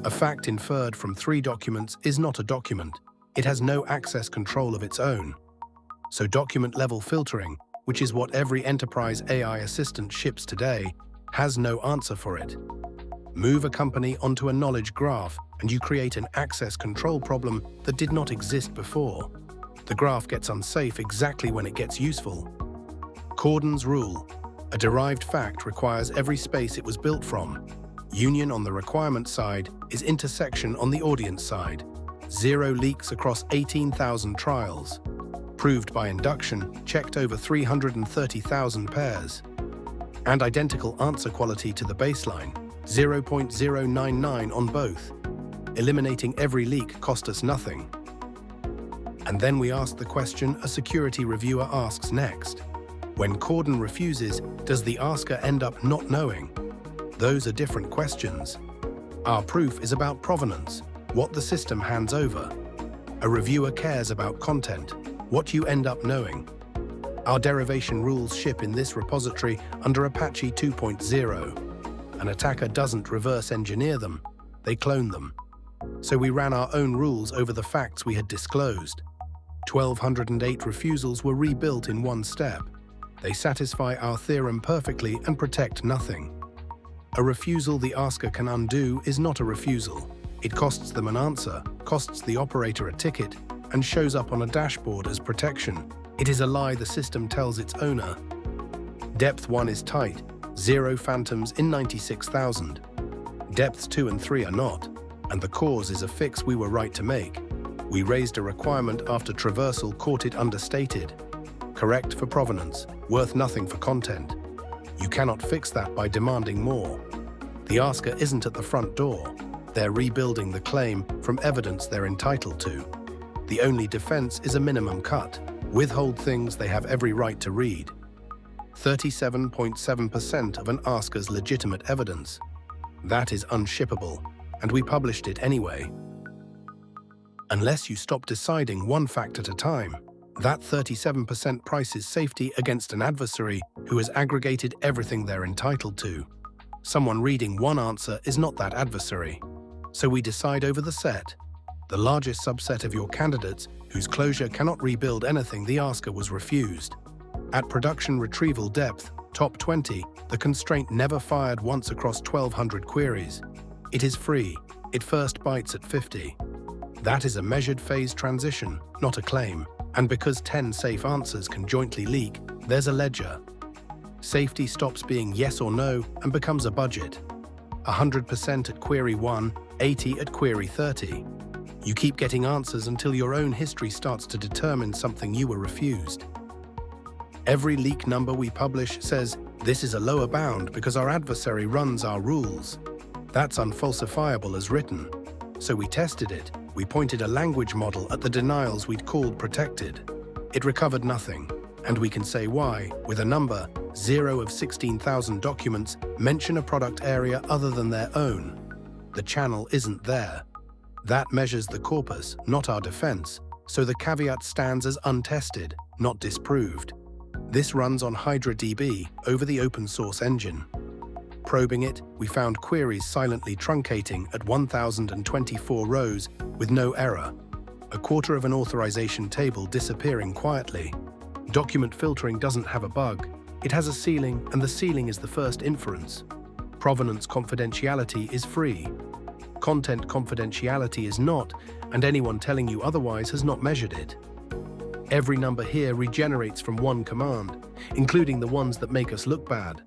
A fact inferred from 3 documents is not a document. It has no access control of its own. So document-level filtering, which is what every enterprise AI assistant ships today, has no answer for it. Move a company onto a knowledge graph, and you create an access control problem that did not exist before. The graph gets unsafe exactly when it gets useful. Cordon's rule. A derived fact requires every space it was built from. Union on the requirement side is intersection on the audience side. 0 leaks across 18,000 trials. Proved by induction, checked over 330,000 pairs. And identical answer quality to the baseline, 0.099 on both. Eliminating every leak cost us nothing. And then we ask the question a security reviewer asks next. When Cordon refuses, does the asker end up not knowing? Those are different questions. Our proof is about provenance, what the system hands over. A reviewer cares about content, what you end up knowing. Our derivation rules ship in this repository under Apache 2.0. An attacker doesn't reverse engineer them, they clone them. So we ran our own rules over the facts we had disclosed. 1,208 refusals were rebuilt in one step. They satisfy our theorem perfectly and protect nothing. A refusal the asker can undo is not a refusal. It costs them an answer, costs the operator a ticket, and shows up on a dashboard as protection. It is a lie the system tells its owner. Depth 1 is tight, 0 phantoms in 96,000. Depths 2 and 3 are not, and the cause is a fix we were right to make. We raised a requirement after traversal caught it understated. Correct for provenance, worth nothing for content. You cannot fix that by demanding more. The asker isn't at the front door. They're rebuilding the claim from evidence they're entitled to. The only defense is a minimum cut. Withhold things they have every right to read. 37.7% of an asker's legitimate evidence. That is unshippable, and we published it anyway. Unless you stop deciding one fact at a time, that 37% prices safety against an adversary who has aggregated everything they're entitled to. Someone reading one answer is not that adversary. So we decide over the set. The largest subset of your candidates whose closure cannot rebuild anything the asker was refused. At production retrieval depth, top 20, the constraint never fired once across 1,200 queries. It is free. It first bites at 50. That is a measured phase transition, not a claim. And because 10 safe answers can jointly leak, there's a ledger. Safety stops being yes or no and becomes a budget. 100% at query 1, 80 at query 30. You keep getting answers until your own history starts to determine something you were refused. Every leak number we publish says, this is a lower bound because our adversary runs our rules. That's unfalsifiable as written. So we tested it. We pointed a language model at the denials we'd called protected. It recovered nothing, and we can say why, with a number, 0 of 16,000 documents mention a product area other than their own. The channel isn't there. That measures the corpus, not our defense, so the caveat stands as untested, not disproved. This runs on HydraDB over the open source engine. Probing it, we found queries silently truncating at 1,024 rows with no error. A quarter of an authorization table disappearing quietly. Document filtering doesn't have a bug. It has a ceiling, and the ceiling is the first inference. Provenance confidentiality is free. Content confidentiality is not, and anyone telling you otherwise has not measured it. Every number here regenerates from one command, including the ones that make us look bad.